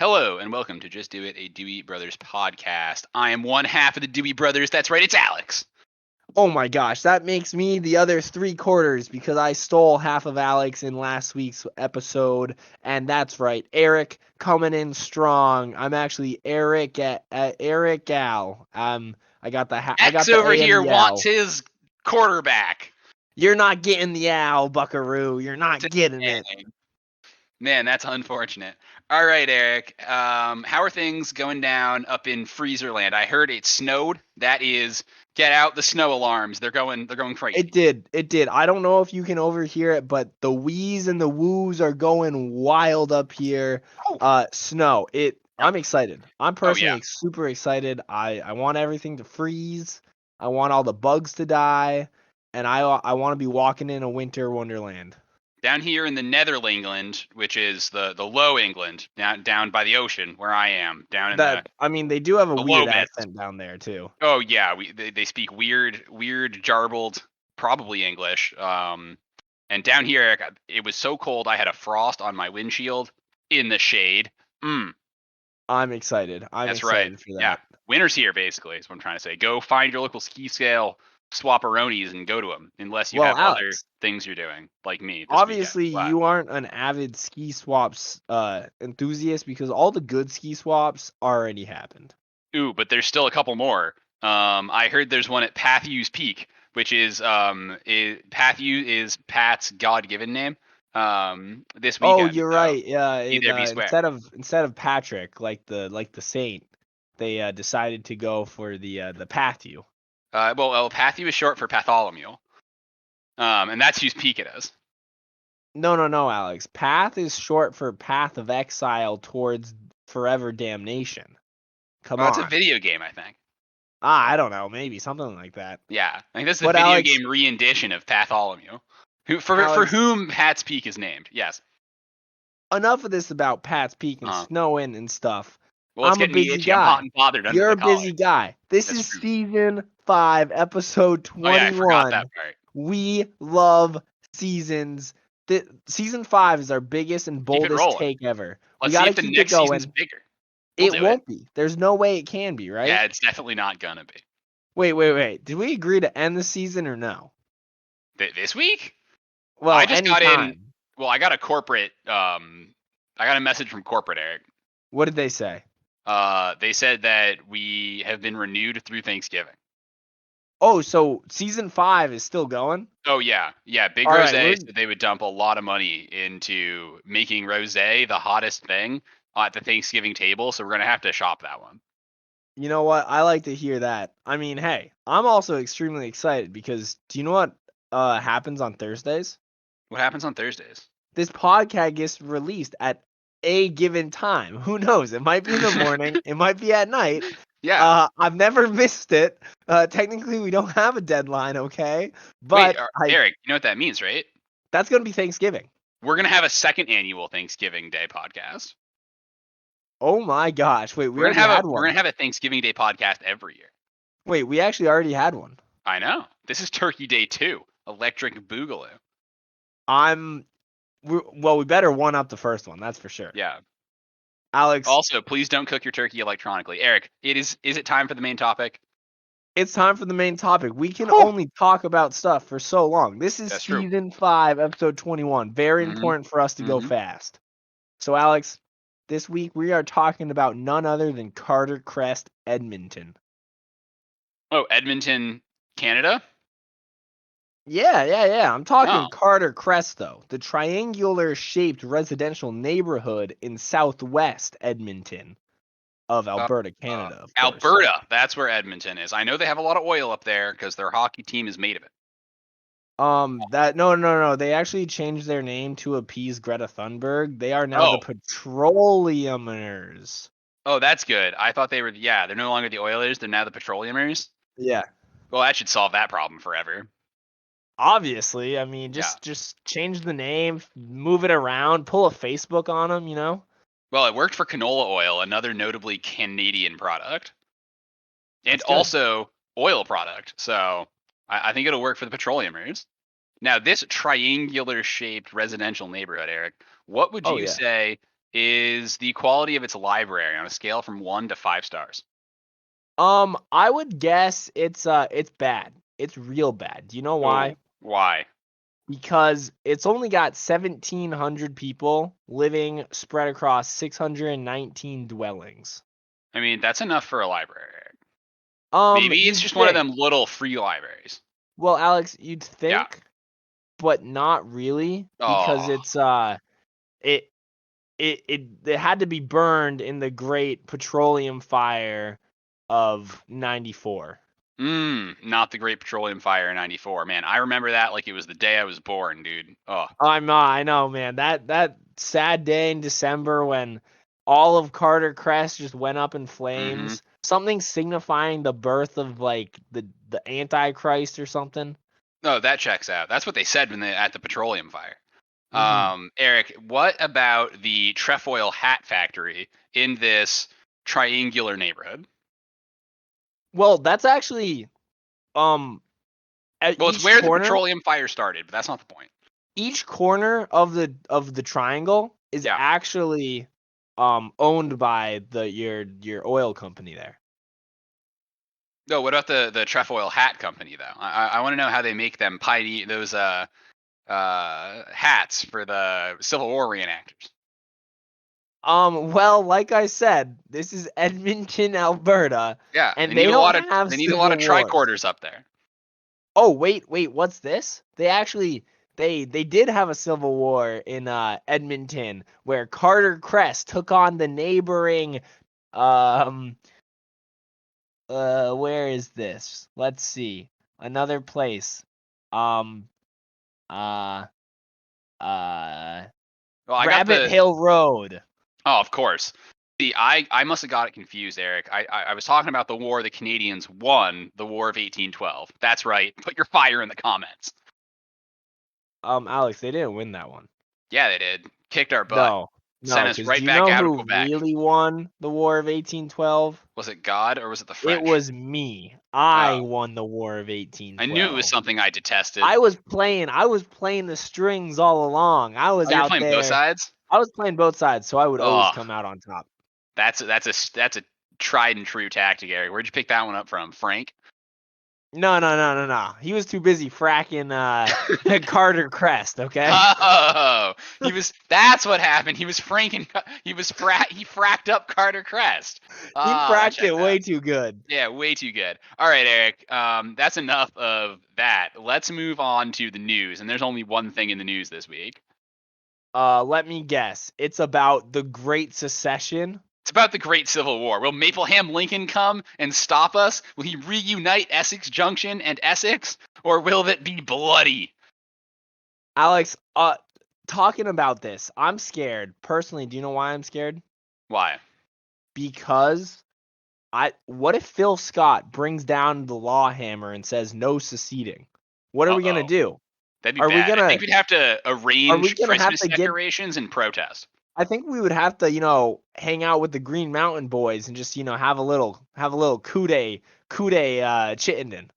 Hello and welcome to Just Do It, a Dewey Brothers podcast. I am one half of the Dewey Brothers. That's right, it's Alex. Oh my gosh, that makes me the other 3/4 because I stole half of Alex in last week's episode, and that's right, Eric coming in strong. I'm actually Eric Eric Al. I got the X A over and here the wants Al. his quarterback. You're not getting the Al, Buckaroo. You're not getting it. Man, that's unfortunate. All right, Eric. How are things going down up in Freezerland? I heard it snowed. That is, get out the snow alarms. They're going crazy. It did. I don't know if you can overhear it, but the wheeze and the woos are going wild up here. Snow. I'm excited. I'm personally super excited. I want everything to freeze. I want all the bugs to die, and I want to be walking in a winter wonderland. Down here in the Netherland, which is the low England, down by the ocean where I am, down in I mean, they do have a weird Lobet. accent down there too. Oh yeah, they speak weird jarbled, probably English. And down here, Eric, it was so cold I had a frost on my windshield in the shade. I'm excited. That's excited right. for that. Yeah, winter's here basically. Is what I'm trying to say. Go find your local ski scale swap-a-ronies and go to them, unless you have Alex, other things you're doing, like me. Obviously, you aren't an avid ski swaps enthusiast because all the good ski swaps already happened. Ooh, but there's still a couple more. I heard there's one at Pathew's Peak, which is Pathew is Pat's God-given name. This weekend. Oh, you're right. Yeah, instead of Patrick, like the saint, they decided to go for the Pathew. Well, Pathew is short for Patholomew. And that's whose peak it is. No, Alex. Path is short for Path of Exile towards forever damnation. Come on. It's a video game, I think. I don't know. Maybe something like that. Yeah, I think that's the video game re-edition of Patholomew. For whom Pat's Peak is named. Yes. Enough of this about Pat's Peak and snowing and stuff. Well, I'm a busy guy. You're a busy guy. This is season 5, episode 21. Oh, yeah, I forgot that part. We love seasons. Season 5 is our biggest and boldest take ever. Let's see if the next season's bigger. It won't be. There's no way it can be, right? Yeah, it's definitely not gonna be. Wait. Did we agree to end the season or no? This week? Well, I just got in. Well, I got a corporate. I got a message from corporate, Eric. What did they say? They said that we have been renewed through Thanksgiving. Oh, so season 5 is still going? Oh yeah. Big Rose said they would dump a lot of money into making rosé the hottest thing at the Thanksgiving table, so we're gonna have to shop that one. You know what? I like to hear that. I mean, hey, I'm also extremely excited because do you know what happens on Thursdays? What happens on Thursdays? This podcast gets released at a given time. Who knows? It might be in the morning. It might be at night. Yeah. I've never missed it. Technically, we don't have a deadline, okay? But wait, Eric, you know what that means, right? That's going to be Thanksgiving. We're going to have a second annual Thanksgiving Day podcast. Oh my gosh. Wait, we're going to have a Thanksgiving Day podcast every year. Wait, we actually already had one. I know. This is Turkey Day 2, Electric Boogaloo. We better one up the first one, that's for sure. Yeah. Alex. Also, please don't cook your turkey electronically. Eric, is it time for the main topic? It's time for the main topic. We can only talk about stuff for so long. This is season 5, episode 21. Very important for us to go fast. So, Alex, this week we are talking about none other than Carter Crest, Edmonton. Oh, Edmonton, Canada? Yeah. I'm talking Carter Crest, though. The triangular-shaped residential neighborhood in southwest Edmonton of Alberta, Canada. Of Alberta, that's where Edmonton is. I know they have a lot of oil up there because their hockey team is made of it. No. They actually changed their name to appease Greta Thunberg. They are now the Petroleumers. Oh, that's good. I thought they were. Yeah, they're no longer the Oilers. They're now the Petroleumers. Yeah. Well, that should solve that problem forever. Obviously, I mean, just change the name, move it around, pull a Facebook on them, you know? Well, it worked for canola oil, another notably Canadian product. And also oil product. So I think it'll work for the Petroleumers. Now, this triangular-shaped residential neighborhood, Eric, what would you say is the quality of its library on a scale from 1 to 5 stars? I would guess it's bad. It's real bad. Do you know why? Oh, why? Because it's only got 1,700 people living spread across 619 dwellings. I mean, that's enough for a library. Maybe it's You'd just one of think. them little free libraries. Well, Alex, you'd Yeah. think, but not really, because Oh. it had to be burned in the Great Petroleum Fire of '94. Not the Great Petroleum Fire in '94. Man, I remember that like it was the day I was born, dude. Oh. I know, man. That sad day in December when all of Carter Crest just went up in flames. Something signifying the birth of like the Antichrist or something. No, that checks out. That's what they said when they at the petroleum fire. Mhm. Eric, what about the trefoil hat factory in this triangular neighborhood? Well, that's actually at Well, it's each where the corner, petroleum fire started, but that's not the point. each corner of the triangle is Yeah. actually owned by your oil company there. No, what about the trefoil hat company though? I want to know how they make them those hats for the Civil War reenactors. Well, like I said, this is Edmonton, Alberta, Yeah, and they don't have they need a lot civil of wars. tricorders up there. Oh, wait, what's this? They actually they did have a civil war in Edmonton where Carter Crest took on the neighboring um where is this? Let's see. Another place. Um uh uh Well, I got Rabbit the Hill Road. Oh, of course. See, I must have got it confused, Eric. I was talking about the war the Canadians won, the War of 1812. That's right. Put your fire in the comments. Alex, they didn't win that one. Yeah, they did. Kicked our butt. No. Sent No, us because do right you back know out of who Quebec. really won the War of 1812? Was it God or was it the It French? was me. I Oh, won the War of I knew it was 1812. something I detested. I was playing the strings all along. I was Oh, you're out playing both there. sides? I was playing both sides, so I would always Oh, come out on top. that's a tried and true tactic, Eric. Where'd you pick that one up from, Frank? No. He was too busy fracking Carter Crest, okay? Oh, that's what happened. He fracked up Carter Crest. He Ah, that fracked it checks out. way too good. Yeah, way too good. All right, Eric. That's enough of that. Let's move on to the news. And there's only one thing in the news this week. Let me guess. It's about the Great Secession. It's about the Great Civil War. Will Mapleham Lincoln come and stop us? Will he reunite Essex Junction and Essex? Or will it be bloody? Alex, talking about this, I'm scared. Personally, do you know why I'm scared? Why? Because what if Phil Scott brings down the law hammer and says no seceding? What are we gonna Uh-oh. do? That'd be Are we bad. I gonna think we'd have to are we arrange gonna have Christmas to get decorations and protest. I think we would have to, hang out with the Green Mountain Boys and just, have a little coup de Chittenden.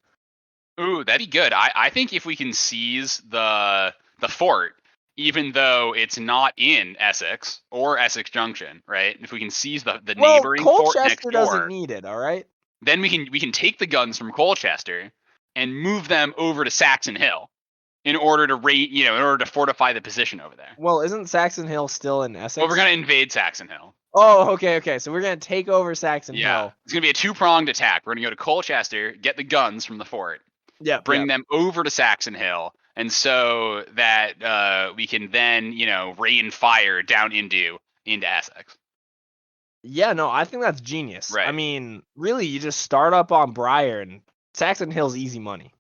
Ooh, that'd be good. I think if we can seize the fort, even though it's not in Essex or Essex Junction, right? If we can seize the Well, neighboring fort next Colchester doesn't door, need it, all right? then we can take the guns from Colchester and move them over to Saxon Hill in order to in order to fortify the position over there. Well, isn't Saxon Hill still in Essex? Well, we're gonna invade Saxon Hill. Oh, okay. So we're gonna take over Saxon Yeah, Hill. it's gonna be a two-pronged attack. We're gonna go to Colchester, get the guns from the fort, bring them over to Saxon Hill, and so that we can then, rain fire down into Essex. Yeah, no, I think that's genius. Right. I mean, really, you just start up on Briar and Saxon Hill's easy money.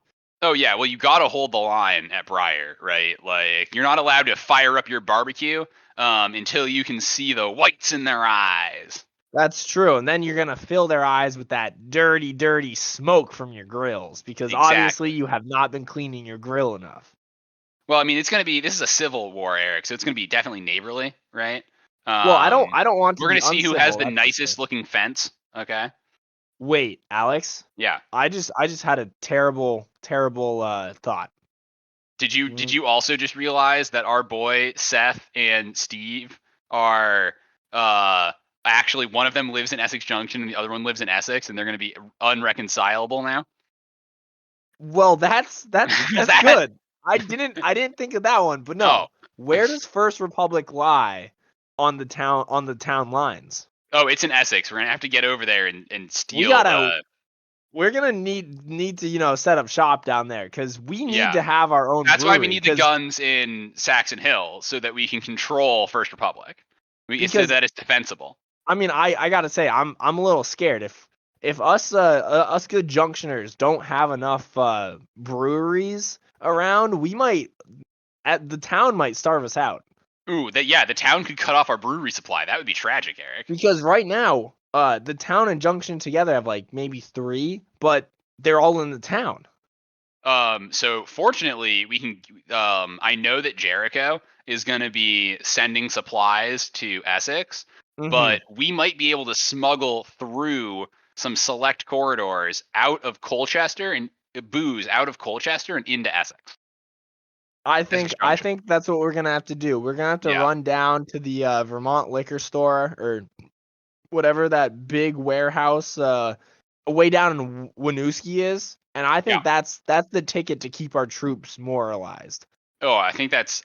Oh yeah, well you got to hold the line at Briar, right? Like you're not allowed to fire up your barbecue until you can see the whites in their eyes. That's true. And then you're going to fill their eyes with that dirty, dirty smoke from your grills because obviously you have not been cleaning your grill enough. Well, I mean, this is a civil war, Eric, so it's going to be definitely neighborly, right? Well, I don't want to We're going be to see who uncivil, has the that's for nicest sure. looking fence, okay? Wait, Alex? Yeah. I just had a terrible thought. Did you also just realize that our boy Seth and Steve are Actually, one of them lives in Essex Junction and the other one lives in Essex, and they're going to be unreconcilable now. Well, that's That- good. I didn't think of that one, but no. Oh. Where does First Republic lie on the town lines? Oh, it's in Essex. We're gonna have to get over there and steal. We're gonna need to set up shop down there because we need Yeah. to have our own. That's brewery, why we need the guns in Saxon Hill so that we can control First Republic. So that it's defensible. I mean, I gotta say, I'm a little scared if us good junctioners don't have enough breweries around, the town might starve us out. Ooh, the town could cut off our brewery supply. That would be tragic, Eric. Because right now, the town and junction together have like maybe 3, but they're all in the town. So fortunately, we can. I know that Jericho is going to be sending supplies to Essex, but we might be able to smuggle through some select corridors out of Colchester and booze out of Colchester and into Essex. I think that's what we're gonna have to do. We're gonna have to run down to the Vermont liquor store or whatever that big warehouse way down in Winooski is, and I think that's the ticket to keep our troops moralized. Oh, I think that's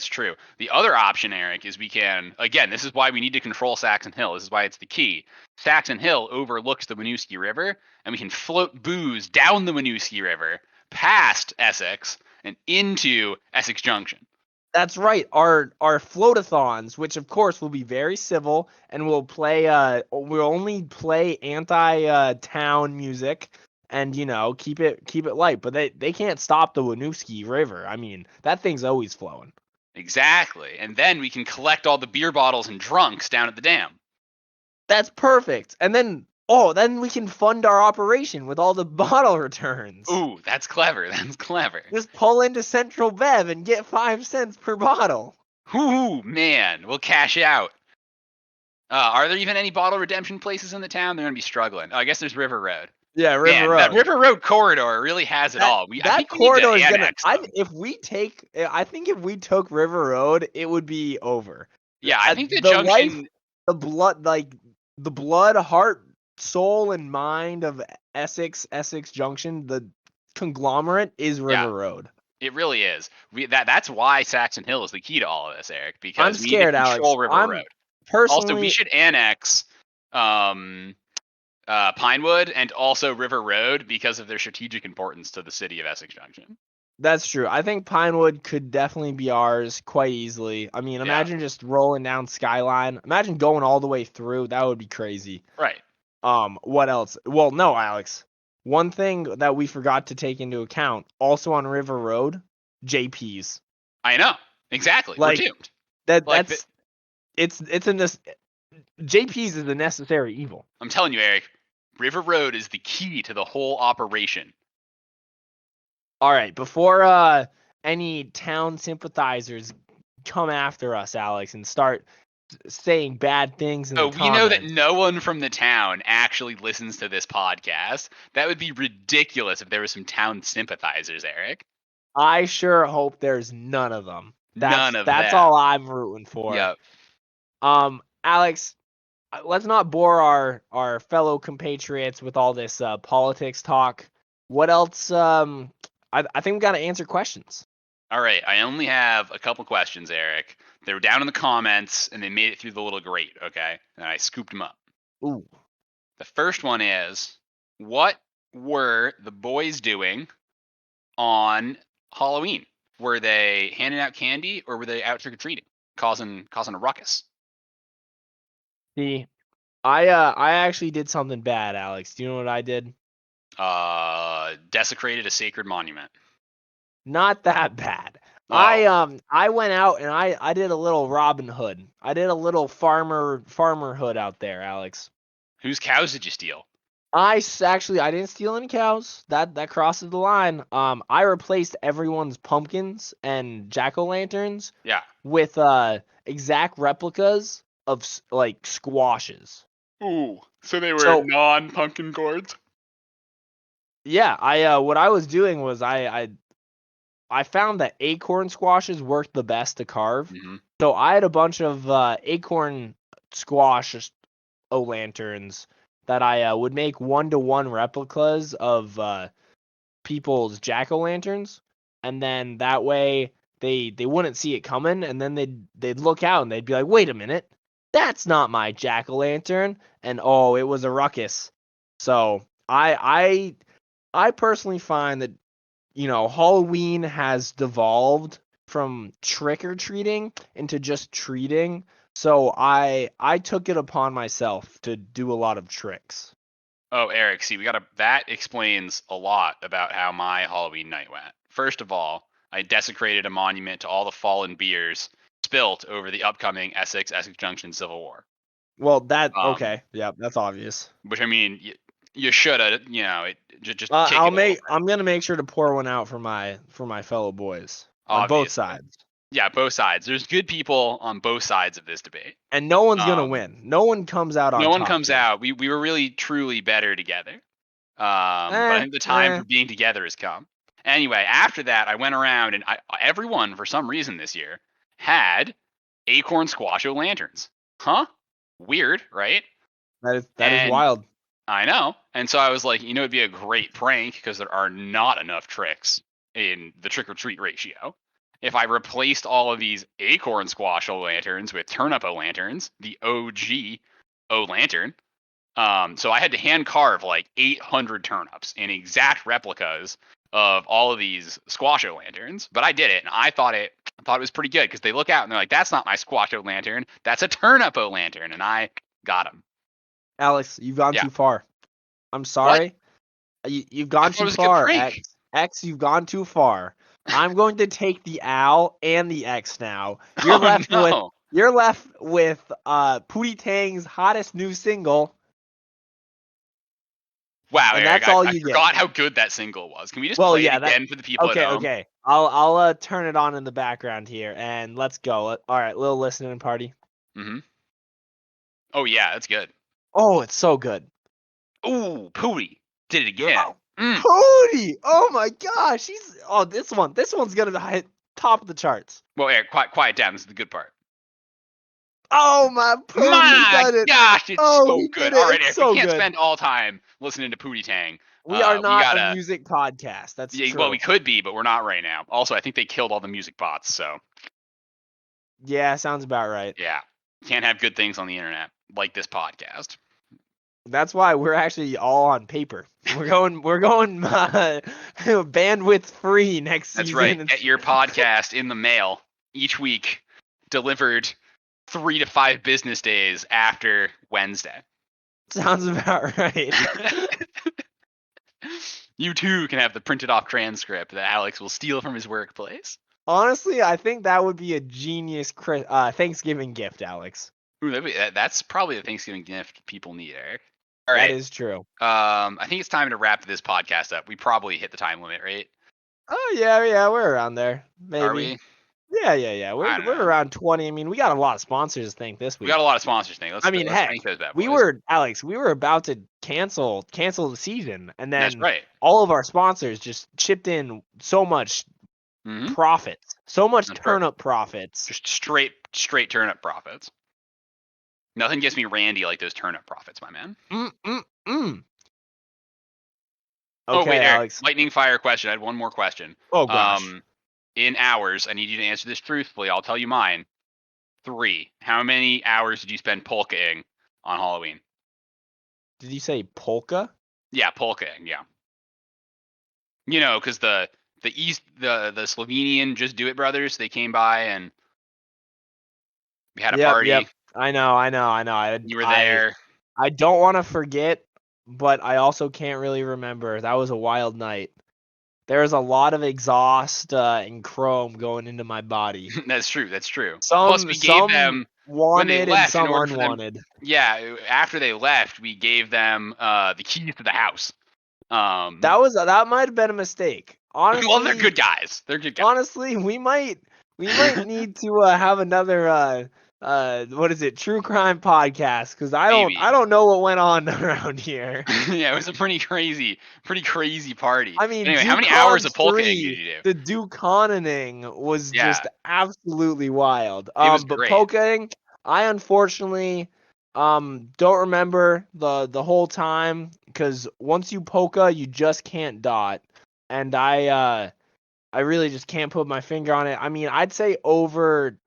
true. The other option, Eric, is we can this is why we need to control Saxon Hill. This is why it's the key. Saxon Hill overlooks the Winooski River, and we can float booze down the Winooski River, past Essex, and into Essex Junction. That's right. Our floatathons, which of course will be very civil, and we'll only play anti-town music, and keep it light. But they can't stop the Winooski River. I mean, that thing's always flowing. Exactly. And then we can collect all the beer bottles and drunks down at the dam. That's perfect. And then we can fund our operation with all the bottle returns. Ooh, that's clever. That's clever. Just pull into Central Bev and get 5 cents per bottle. Ooh, man, we'll cash out. Are there even any bottle redemption places in the town? They're going to be struggling. Oh, I guess there's River Road. Yeah, River Road. That River Road corridor really has it all. That corridor is gonna. I think if we took River Road, it would be over. Yeah, I think the junction, the blood, heart, soul, and mind of Essex Junction, the conglomerate is River Road. It really is. That's why Saxon Hill is the key to all of this, Eric. Because I'm scared, we need to control Alex. River Road. Personally, also, we should annex Pinewood and also River Road because of their strategic importance to the city of Essex Junction. That's true. I think Pinewood could definitely be ours quite easily. I mean, imagine just rolling down Skyline. Imagine going all the way through. That would be crazy. Right. What else? Well, no, Alex. One thing that we forgot to take into account, also on River Road, JPs. I know. Exactly. Like, we're doomed. JPs is a necessary evil. I'm telling you, Eric, River Road is the key to the whole operation. All right, before any town sympathizers come after us, Alex, and start saying bad things in the comments. We know that no one from the town actually listens to this podcast. That would be ridiculous if there were some town sympathizers, Eric. I sure hope there's none of them. That's all I'm rooting for. Yep. Alex, let's not bore our fellow compatriots with all this politics talk. What else? I think we got to answer questions. All right. I only have a couple questions, Eric. They were down in the comments, and they made it through the little grate, okay? And I scooped them up. Ooh. The first one is, what were the boys doing on Halloween? Were they handing out candy, or were they out trick-or-treating, causing a ruckus? See, I actually did something bad, Alex. Do you know what I did? Desecrated a sacred monument. Not that bad. Oh. I went out and I did a little Robin Hood. I did a little farmer hood out there, Alex. Whose cows did you steal? I didn't steal any cows. That crosses the line. I replaced everyone's pumpkins and jack-o'-lanterns with exact replicas of like squashes. Ooh, so they were non-pumpkin gourds? Yeah, what I was doing was I found that acorn squashes worked the best to carve. Mm-hmm. So I had a bunch of acorn squash lanterns that I would make 1-to-1 replicas of people's jack-o'-lanterns, and then that way they wouldn't see it coming, and then they'd look out and they'd be like, wait a minute, that's not my jack-o'-lantern, and oh, it was a ruckus. So I personally find that, you know, Halloween has devolved from trick-or-treating into just treating. So I took it upon myself to do a lot of tricks. Oh, Eric, see, that explains a lot about how my Halloween night went. First of all, I desecrated a monument to all the fallen beers spilt over the upcoming Essex Junction Civil War. Well, okay, yeah, that's obvious. Which, I mean, you should have, you know, just. I'm gonna make sure to pour one out for my fellow boys on both sides. Yeah, both sides. There's good people on both sides of this debate, and no one's gonna win. No one comes out on top. No one comes out. We were really truly better together. But I think the time for being together has come. Anyway, after that, I went around and everyone, for some reason this year, had acorn squasho lanterns. Huh? Weird, right? That is wild. I know. And so I was like, you know, it'd be a great prank because there are not enough tricks in the trick-or-treat ratio. If I replaced all of these acorn squash lanterns with turnip lanterns, the OG lantern, so I had to hand carve like 800 turnips in exact replicas of all of these squasho lanterns. But I did it, and I thought it was pretty good because they look out and they're like, "That's not my squasho lantern. That's a turnipo lantern," and I got them. Alex, you've gone too far. I'm sorry. You've gone too far. X, you've gone too far. I'm going to take the Al and the X now. You're left with Pootie Tang's hottest new single. Wow, and Eric, that's all you I forgot how good that single was. Can we just play it again for the people at home? Okay. I'll turn it on in the background here, and let's go. All right, little listening party. Mm-hmm. Oh yeah, that's good. Oh, it's so good. Ooh, Pootie did it again. Oh. Pootie! Oh my gosh, this one's gonna hit top of the charts. Well, Eric, quiet down. This is the good part. Oh my Pootie! My gosh, it's so good. All right, Eric, so we can't spend all time listening to Pootie Tang. We are not a music podcast. That's true. Well, we could be, but we're not right now. Also, I think they killed all the music bots, so. Yeah, sounds about right. Yeah, can't have good things on the internet like this podcast. That's why we're actually all on paper. We're going bandwidth free next season. That's right. Get your podcast in the mail each week, delivered 3 to 5 business days after Wednesday. Sounds about right. You too can have the printed off transcript that Alex will steal from his workplace. Honestly, I think that would be a genius Thanksgiving gift, Alex. Ooh, that's probably the Thanksgiving gift people need, Eric. All right. That is true. I think it's time to wrap this podcast up. We probably hit the time limit, right? Oh yeah, we're around there. Maybe. Are we? Yeah. We're around 20. I mean, we got a lot of sponsors to thank this week. We got a lot of sponsors to thank. Heck, we were about to cancel the season, and then that's right. All of our sponsors just chipped in so much profits, so much turnip profits. Just straight turnip profits. Nothing gets me randy like those turnip profits, my man. Okay, wait, Alex. Eric, lightning fire question. I had one more question. Oh gosh. In hours, I need you to answer this truthfully. I'll tell you mine. 3. How many hours did you spend polkaing on Halloween? Did you say polka? Yeah, polkaing. Yeah. You know, because the Slovenian Just Do It brothers, they came by and we had a party. Yep. I know. You were there. I don't want to forget, but I also can't really remember. That was a wild night. There was a lot of exhaust and chrome going into my body. That's true. Plus, we gave them wanted and some unwanted. Yeah, after they left, we gave them the keys to the house. That might have been a mistake. Honestly, well, they're good guys. Honestly, we might need to have another what is it, true crime podcast, because I don't know what went on around here. Yeah, it was a pretty crazy party. I mean, anyway, how many hours of polkaing did you do? The Duke-Conaning was just absolutely wild. It was but great. polkaing, I unfortunately Don't remember the whole time, because once you polka, you just can't dot, and I really just can't put my finger on it. I mean, I'd say over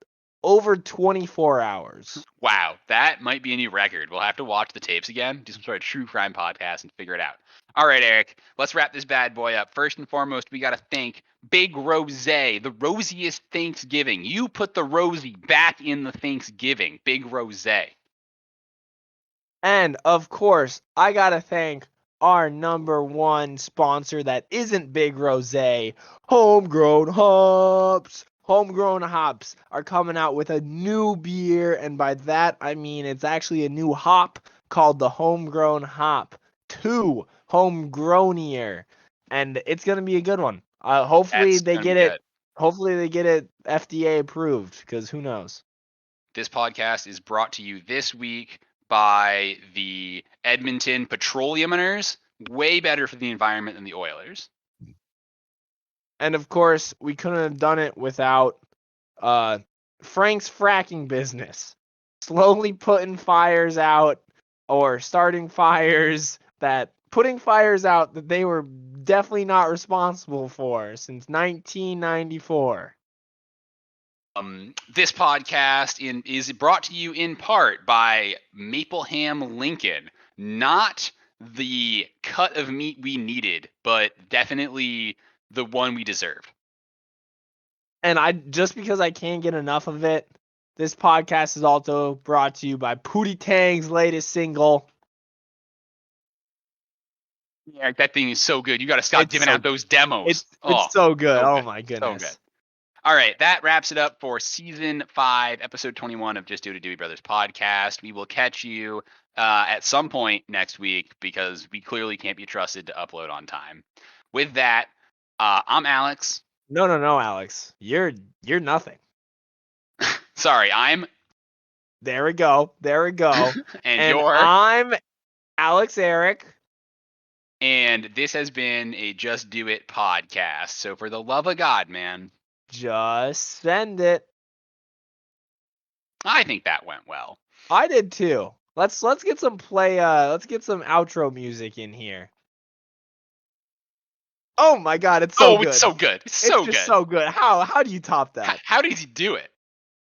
24 hours. Wow, that might be a new record. We'll have to watch the tapes again, do some sort of true crime podcast, and figure it out. All right, Eric, let's wrap this bad boy up. First and foremost, we got to thank Big Rose, the rosiest Thanksgiving. You put the Rosie back in the Thanksgiving, Big Rose. And of course, I gotta thank our number one sponsor that isn't Big Rose, Homegrown Hops. Homegrown Hops are coming out with a new beer, and by that I mean it's actually a new hop called the Homegrown Hop 2, Homegrownier, and it's gonna be a good one. Hopefully That's they gonna be get it. good. Hopefully they get it FDA approved, because who knows? This podcast is brought to you this week by the Edmonton Petroleumers. Way better for the environment than the Oilers. And of course, we couldn't have done it without Frank's fracking business. Slowly putting fires out, or starting fires putting fires out that they were definitely not responsible for since 1994. This podcast is brought to you in part by Mapleham Lincoln. Not the cut of meat we needed, but definitely the one we deserved. And just because I can't get enough of it, this podcast is also brought to you by Pootie Tang's latest single. Yeah, that thing is so good. You got to stop giving out those demos. It's so good. Oh my goodness. So good. All right, that wraps it up for season 5, episode 21 of Just Do It to Dewey Brothers podcast. We will catch you at some point next week, because we clearly can't be trusted to upload on time. With that, I'm Alex. No, Alex. You're nothing. Sorry, I'm. There we go. and you're. I'm AlexEric. And this has been a Just Do It podcast. So for the love of God, man, just send it. I think that went well. I did too. Let's get some let's get some outro music in here. Oh my god, it's so good. It's so good. It's so just so good. How do you top that? How did he do it?